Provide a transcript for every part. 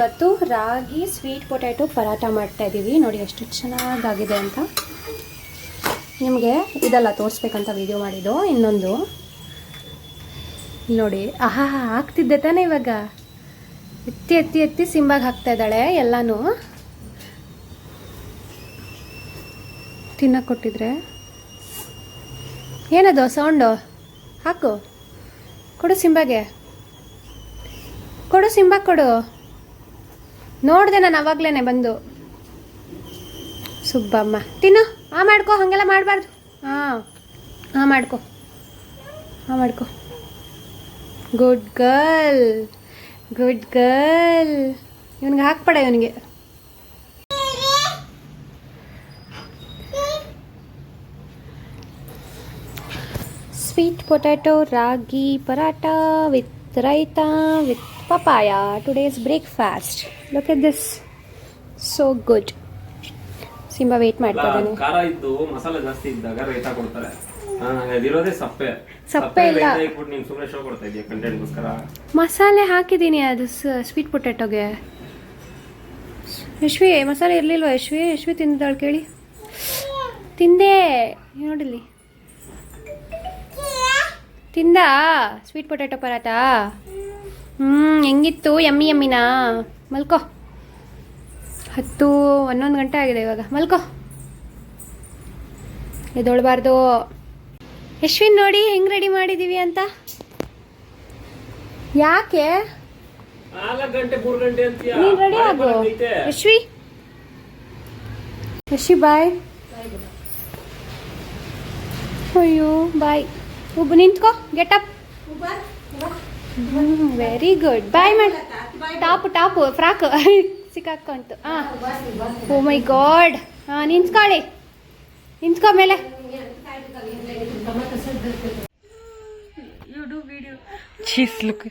ಇವತ್ತು ರಾಗಿ sweet potato paratha ಮಾಡ್ತಾ ಇದ್ದೀವಿ. ನೋಡಿ ಎಷ್ಟು ಚೆನ್ನಾಗಾಗಿದೆ ಅಂತ. ನಿಮಗೆ ಇದೆಲ್ಲ ತೋರಿಸ್ಬೇಕಂತ ವಿಡಿಯೋ ಮಾಡಿದ್ದು. ಇನ್ನೊಂದು ನೋಡಿ, ಆಹಾ ಹಾಕ್ತಿದ್ದೆ ತಾನೇ ಇವಾಗ. ಎತ್ತಿ ಎತ್ತಿ ಎತ್ತಿ ಸಿಂಬಾಗಿ ಹಾಕ್ತಾ ಇದ್ದಾಳೆ ಎಲ್ಲನೂ. ತಿನ್ನಕ್ಕೆ ಕೊಟ್ಟಿದ್ರೆ ಏನದು ಸೌಂಡು? ಹಾಕು, ಕೊಡು ಸಿಂಬಾಗೆ, ಕೊಡು ಸಿಂಬಾಗೆ ಕೊಡು. ನೋಡಿದೆ ನಾನು ಅವಾಗ್ಲೇ ಬಂದು. ಸುಬ್ಬಮ್ಮ ತಿನ್ನು. ಮಾಡ್ಕೊ, ಹಾಗೆಲ್ಲ ಮಾಡಬಾರ್ದು. ಮಾಡ್ಕೊ, ಮಾಡ್ಕೊ. Good girl, good girl. ಇವನಿಗೆ ಹಾಕ್ಬೇಡ, ಇವನಿಗೆ. Sweet potato ragi paratha with raita with papaya. Today's breakfast. Look at this. So good. Simba wait ಮಾಡ್ತಾ ಇದ್ದಾನೆ. ಖಾರ ಇದ್ದು ಮಸಾಲೆ ಜಾಸ್ತಿ ಇದ್ದಾಗ ರೈತಾ ಕೊಡ್ತಾರೆ. ಅದಿರೋದೇ ಸಪ್ಪೆ ಇಲ್ಲ. ನೀನು ಸುಮ್ಮನೆ ಶೋ ಕೊಡ್ತಾ ಇದೀಯ ಕಂಟೆಂಟ್ಗೋಸ್ಕರ. ಮಸಾಲೆ ಹಾಕಿದ್ದೀನಿ ಅದು ಸ್ವೀಟ್ ಪೊಟ್ಯಾಟೊಗೆ. ಯಶ್ವಿ ಮಸಾಲೆ ಇರಲಿಲ್ವಾ? ಯಶ್ವಿ ತಿಂದಾಳು ಕೇಳಿ. ತಿಂದೆ ನೋಡಿಲ್ಲಿ. ತಿಂದ ಸ್ವೀಟ್ ಪೊಟ್ಯಾಟೊ ಪರಾಟ. ಹೆಂಗಿತ್ತು? ಯಮ್ಮಿನಾ? ಮಲ್ಕೋ. 10-11 ಗಂಟೆ ಆಗಿದೆ ಇವಾಗ. ಮಲ್ಕೋ, ಎದೊಳ್ಬಾರ್ದು. ಯಶ್ವಿನ್ ನೋಡಿ ಹೆಂಗ್ ರೆಡಿ ಮಾಡಿದೀವಿ ಅಂತ. ಯಾಕೆ 4 ಗಂಟೆ 3 ಗಂಟೆ ಅಂತೀಯ? ನೀನ್ ರೆಡಿ ಆಗು ಯಶ್ವಿ. ಬಾಯ್. ಅಯ್ಯೋ ಬಾಯ್. ಒಬ್ಬ ನಿಂತ್ಕೋ. Get up. Very good. Bye ಮಾಡಿ. ಟಾಪು ಫ್ರಾಕ್ ಸಿಕ್ಕಾಕೊಂತು. Oh my god. ನಿಂತ್ಕೋ ಮೇಲೆ. You do video. Cheese look.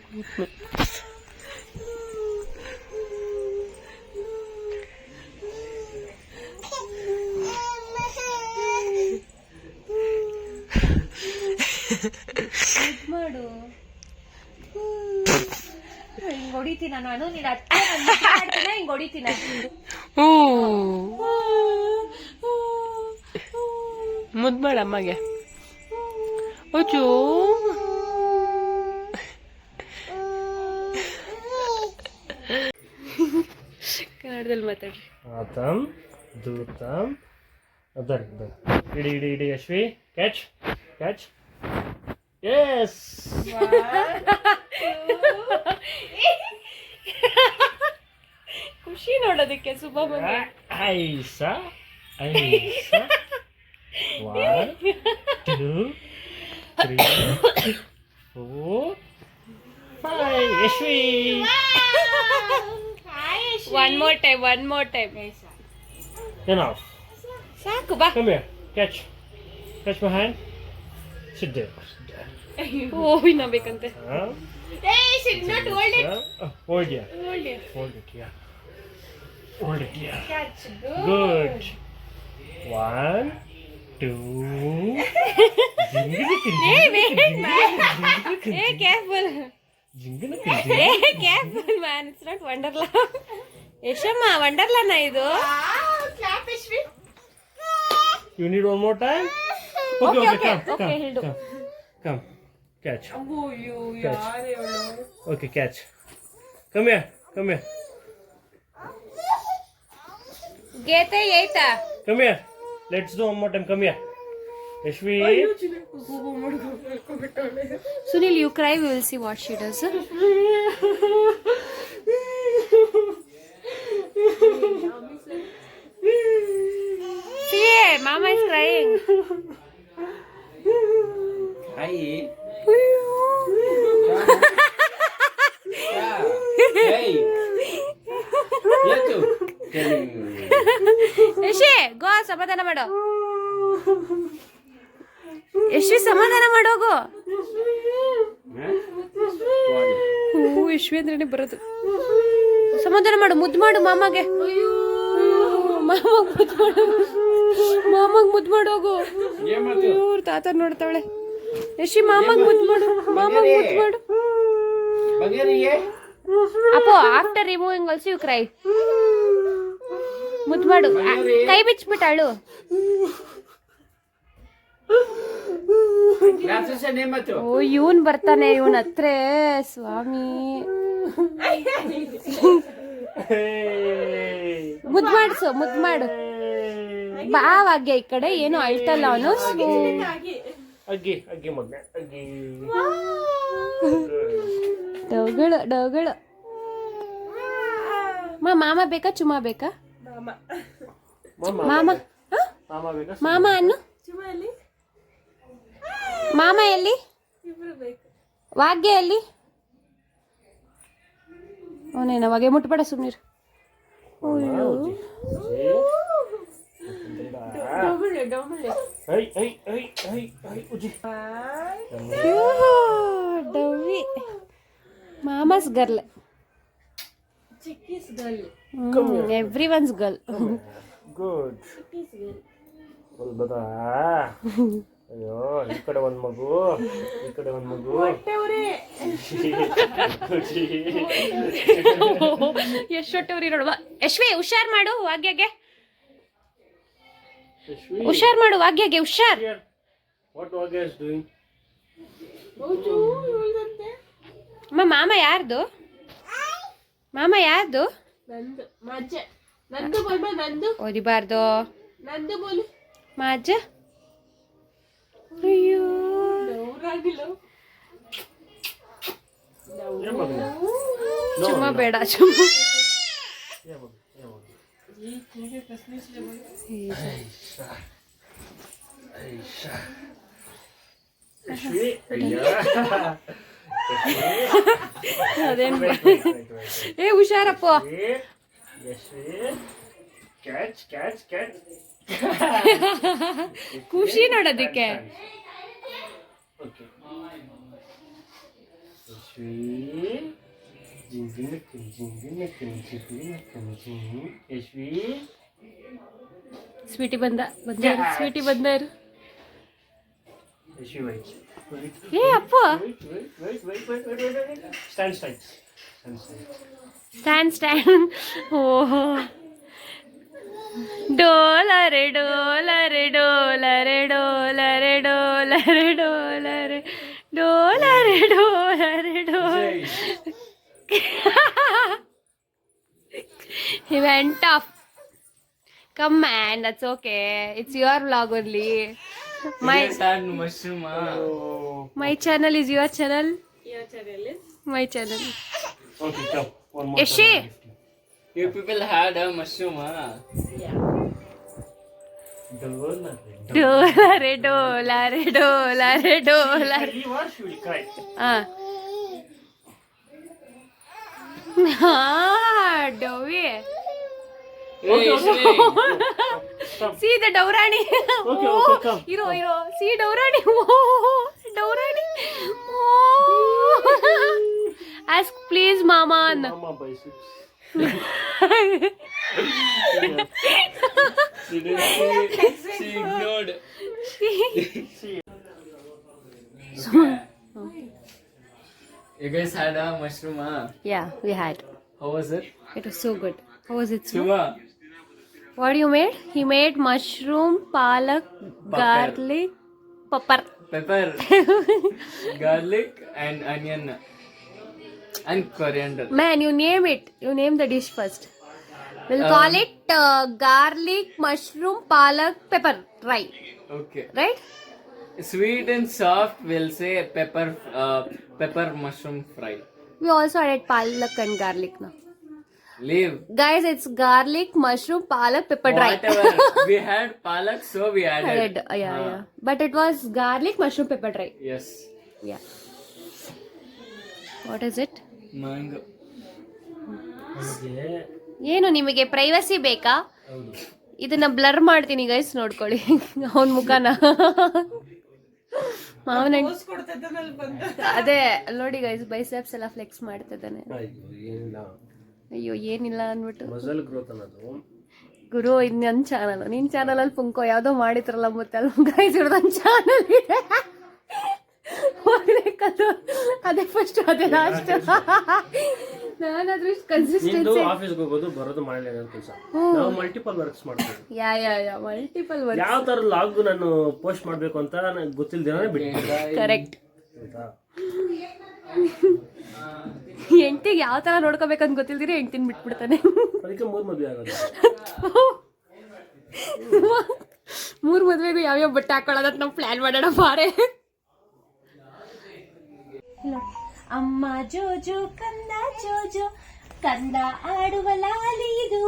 ಮಾಡು. ಹಿಂಗ್ ಹೊಡಿತೀನ ನಾನು. ನೀನ್ ಹಿಂಗ್ ಹೊಡಿತೀನ. ಮುದ್ ಮಾಡ ಅಮ್ಮಗೆ. ಓಚು ಕನ್ನಡದಲ್ಲಿ ಮಾತಾಡ್ರಿ. ಆತಮ್ ದೂತಮ್ ಅದರ್ ಇಡಿ ಯಶ್ವಿ. ಕ್ಯಾಚ್. Yes. ಖುಷಿ ನೋಡೋದಕ್ಕೆ Subba. ಐಸಾ 1 2 3 4 5. Yashvi. One more time. Enough. ಸಾಕು ಬಾ. Come here. Catch my hand. Sit there. ಇನ್ನ ಬೇಕಂತೆ. Hold it. Catch. Good. 1 2. Careful man. It's not Wonderla. ಯಶಮ್ಮ ವಂಡರ್ಲಾನ ಇದು. You need one more time? Okay. Come. Catch. Okay, catch. Come here. ಗೇತೆ ಏಯ್ತಾ? Come here. Let's do one more time. Come here. Yashvi. Sunil, you cry. We will see what she does. See, Mama is crying. Hi. Hey. Yashi ಗೋ ಸಮಾಧಾನ ಮಾಡೋ. ಯಶ್ವಿ ಸಮಾಧಾನ ಮಾಡೋಗು. ಯಶ್ವಿ ಅಂದ್ರೆ ಬರೋದು. ಸಮಾಧಾನ ಮಾಡು. ಮುದ್ದು ಮಾಡು ಮಾಮಗೆ. ಮಾಮಗ್ ಮುದ್ದು ಮಾಡೋಗು. ಇವ್ರ ತಾತ ನೋಡ್ತಾಳೆ. ಯಶಿ ಮಾಮಗ್ ಮುದ್ದು ಮಾಡು. ಮಾಮಗ್ ಮುದ್ದು ಮಾಡು. Appu after removing also you cry. ಮುದ್ದು ಮಾಡು. ಕೈ ಬಿಚ್ಬಿಟ್ಟು ಅಳು. ಓ ಇವನ್ ಬರ್ತಾನೆ ಇವನ್ ಹತ್ರ ಸ್ವಾಮಿ. ಮುದ್ದು ಮಾಡಿಸು, ಮುದ್ದು ಮಾಡು. ಬಾವಾಗ್ಯ ಈ ಕಡೆ ಏನು ಅಳ್ತಲ್ಲ ಅವನು. ಡೌಗಳು ಡೌಗಳು. ಮಾಮ ಬೇಕಾ ಚುಮಾ ಬೇಕಾ? ಮಾಮ ಮಾಮ ಅನ್ನು. ಮಾಮ ಎಲ್ಲಿ? ವಾಗ್ಯ ಎಲ್ಲಿ? ಅವನೇನ ವಾಗ್ಯ ಮುಟ್ಬೇಡ ಸುಮ್ನಿರು. Dovey mama's girl. ಎವ್ರಿವನ್ಸ್ girl. Good. ಅಯ್ಯೋ ಈ ಕಡೆ ಒಂದ್ ಮಗು, ಈ ಕಡೆ ಒಂದ್ ಮಗು. ಎಷ್ಟೊಟ್ಟವ್ರಿ ನೋಡುವ. ಯಶ್ವಿ ಹುಷಾರ್ ಮಾಡು ವಾಗ್ಯಗೆ. ಹುಷಾರ್ ಮಾಡು ವಾಗ್ಯಗೆ ಹುಷಾರ್. What Wagya is doing? ಮಾಮ ಯಾರ್ದು? ಮಾಮ ಯಾರ್ದು? ಓದಿಬಾರ್ದು. ಮಾಜ. ಅಯ್ಯೋ ಚುಮ್ಮ ಬೇಡ ಚುಮ್ಮ. ಅದೇನು ಏ ಹುಷಾರಪ್ಪ. ಖುಷಿ ನೋಡೋದಿಕ್ಕೆ. ಸ್ವೀಟಿ ಬಂದ ಸ್ವೀಟಿ ಬಂದರು. ಏ ಅಪ್ಪ ಸ್ಟ್ಯಾಂಡ್ ಸ್ಟ್ಯಾಂಡ್. ಓಹೋ ಡೋಲರೆ ಡೋಲರೆ ಡೋಲರೆ ಡೋಲರೆ ಡೋಲರೆ ಡೋಲರೆ ಡೋಲರೆ ಡೋಲರೆ ಡೋಲರೆ. He went off. Come man, that's okay. It's your vlog only. My channel is your channel. Your channel is my channel. Okay, come. One more. Yashi. You people had a mushroom, Yeah. Dolare dolare dolare dolare. She was, she will cry. Dovi. Stop. See the Daurani. Okay, come. Hero. See Daurani. Oh, Daurani. Oh. Ask please, Mama. Mama biceps. She ignored. You guys had a mushroom, Yeah, we had. How was it? It was so good. How was it? Chuma. What you made? He made mushroom, palak, garlic, pepper. Pepper, garlic, and onion, and coriander. Man, you name it. You name the dish first. We'll call it garlic, mushroom, palak, pepper. Right. Okay. Right? Sweet and soft, we'll say pepper mushroom fry. We also added palak and garlic now. Leave. Guys, it's garlic, mushroom, palak, pepper dry. Whatever. We had palak, so we added. Yeah. But it was garlic, mushroom, pepper dry. Yes. Yeah. What is it? Mango. ಏನು ನಿಮಗೆ privacy ಬೇಕಾ? ಇದನ್ನ blur ಮಾಡ್ತೀನಿ guys, ನೋಡ್ಕೊಳ್ಳಿ ಅವನ ಮುಖನ. ಮಾವನ ಅದೇ ನೋಡಿ ಗೈಸ್, ಬೈಸೆಪ್ಸ್ ಎಲ್ಲ ಫ್ಲೆಕ್ಸ್ ಮಾಡ್ತಿದ್ದಾನೆ. ಅಯ್ಯೋ ಏನಿಲ್ಲ ಅಂದ್ಬಿಟ್ಟು. ಗುರು ಇದು ನನ್ನ ಚಾನಲ್, ನಿನ್ ಚಾನಲ್ ಅಲ್ಲಿ ಪುಂಕೋ ಯಾವ್ದೋ ಮಾಡಿದ್ರಲ್ಲ ಮತ್ತೆ ಅಲ್ಲಿ ಗೈಸ್ ಇವ್ರದೊಂದು ಚಾನಲ್ ಇದೆ, ಹೋಗ್ಬೇಕದು. ಅದೇ ಫಸ್ಟ್ ಅದೇ ಲಾಸ್ಟ್. ನಾನಾದ್ರೂ ನಿಂದು ಕನ್ಸಿಸ್ಟೆನ್ಸಿ ಆಫೀಸ್ಗೆ ಹೋಗೋದು ಬರೋದು ಮನೇಲಿ ಕೆಲಸ ನಾವು ಮಲ್ಟಿಪಲ್ ವರ್ಕ್ಸ್ ಮಾಡ್ತೀವಿ. ಯಾ ಮಲ್ಟಿಪಲ್ ವರ್ಕ್. ಯಾವ ತರ ಲಾಗ್ ನಾನು ಪೋಸ್ಟ್ ಮಾಡ್ಬೇಕು ಅಂತ ನನಗೆ ಗೊತ್ತಿಲ್ದೇನೆ ಬಿಟ್ಟು. ಕರೆಕ್ಟ್. ಆಯ್ತಾ? ಹೆಂಡ್ತಿಗೆ ಯಾವ ತರ ನೋಡ್ಕೋಬೇಕಂತ ಗೊತ್ತಿಲ್ದಿರಿ ಹೆಂಡ್ತಿನ ಬಿಟ್ಬಿಡ್ತಾನೆ. ಅದಕ್ಕೆ 3 ಮದುವೆ ಆಗೋದು. 3 ಮದ್ವೆಗೂ ಯಾವ್ಯಾವ ಬಟ್ಟೆ ಹಾಕೊಳ್ಳೋದಂತ ನಾವು ಪ್ಲಾನ್ ಮಾಡೋಣ ಬಾರೆ. ಅಮ್ಮ ಜೋಜೋ ಕಂದ ಜೋಜೋ ಕಂದ ಆಡುವ ಲಾಲಿ ಇದು.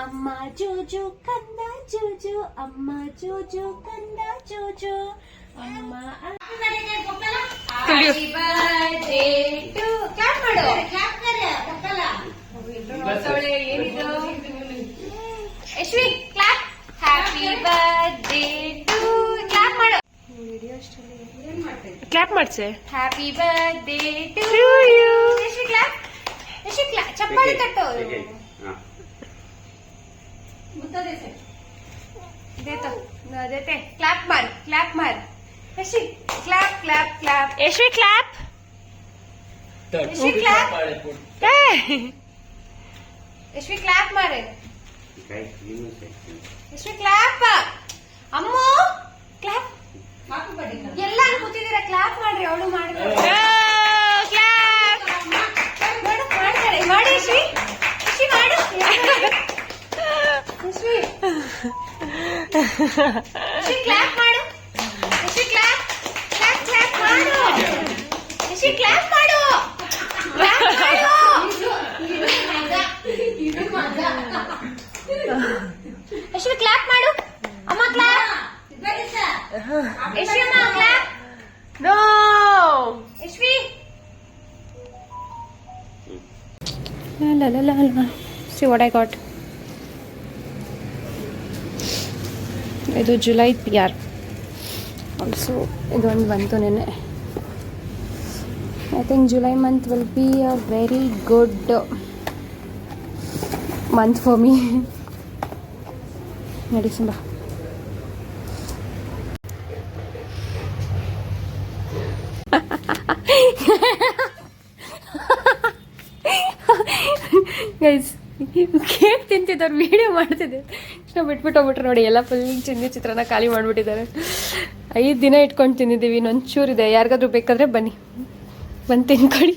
ಅಮ್ಮ ಜೋಜೋ ಕಂದ ಜೋಜೋ ಅಮ್ಮ ಜೋಜೋ ಕಂದ ಜೋಜೋ ಅಮ್ಮ. ಹ್ಯಾಪಿ ಬರ್ತ್ಡೇ ಟು ಕ್ಲಾಪ್ ಮಾಡು. ಏನಿದು ಯಶ್ವಿ ಕ್ಲಾಪ್. ಹ್ಯಾಪಿ ಬರ್ತ್ಡೇ ಟು ಕ್ಲಾಪ್ ಮಾಡು. ಕ್ಲಾಪ್ ಮಾಡ್ಸೆ. Happy birthday to you. Yashvi clap. Yashvi clap. ಚಪ್ಪಾಳೆ ತಟ್ಟು. ದೇತೋ ದೇತೆ ಕ್ಲಾಪ್ ಮಾಡು. ಕ್ಲಾಪ್ ಮಾಡು Yashvi. Clap clap clap. Yashvi clap. Yashvi clap. Yashvi clap ಮಾಡು. ಯಶ್ವಿ ಕ್ಲಾಪ್. ಅಮ್ಮು ಕ್ಲಾಪ್. ಎಲ್ಲ ಕೂತಿದ್ದೀರಾ ಕ್ಲಾಪ್ ಮಾಡ್ರಿ. ಅವಳು ಮಾಡ್ತಾರೆ. ಮಾಡ್ತಾರೆ ಮಾಡಿ ಯಶ್ವಿ. ಯಶ್ವಿ ಮಾಡು. ಯಶ್ವಿ ಯಶ್ವಿ ಕ್ಲಾಪ್ ಮಾಡು. ಯಶ್ವಿ ಕ್ಲಾಪ್ ಕ್ಲಾಪ್ ಕ್ಲಾಪ್ ಮಾಡು. ಯಶ್ವಿ ಕ್ಲಾಪ್ ಮಾಡು. ಕ್ಲಾಪ್ ಮಾಡು. ಯಶ್ವಿ ಕ್ಲಾಪ್ ಮಾಡು. ಅಮ್ಮ ಕ್ಲಾಪ್. ಯಶ್ವಿ ಅಮ್ಮ clap. No. Yashvi. La la la la. See what I got. ಇದು ಜುಲೈ PR. ಆಲ್ಸೋ ಇದೊಂದು ಬಂತು ನೆನೆ. I think July month will be a very good month for me. ನಡಿ ಸಿಂಬಾ. ಗೈಸ್ ಕೇಕ್ ತಿಂತಿದ್ದವ್ರು ವಿಡಿಯೋ ಮಾಡ್ತಿದ್ದೆ. ನಾವು ಬಿಟ್ಬಿಟ್ಟು ನೋಡಿ ಎಲ್ಲ ಫುಲ್ ಚಿತ್ರಾನ್ನ ಖಾಲಿ ಮಾಡಿಬಿಟ್ಟಿದ್ದಾರೆ. 5 ದಿನ ಇಟ್ಕೊಂಡು ತಿಂದಿದ್ದೀವಿ. ಇನ್ನೊಂದು ಚೂರಿದೆ. ಯಾರಿಗಾದ್ರೂ ಬೇಕಾದರೆ ಬನ್ನಿ ಬಂದು ತಿನ್ಕೊಳ್ಳಿ.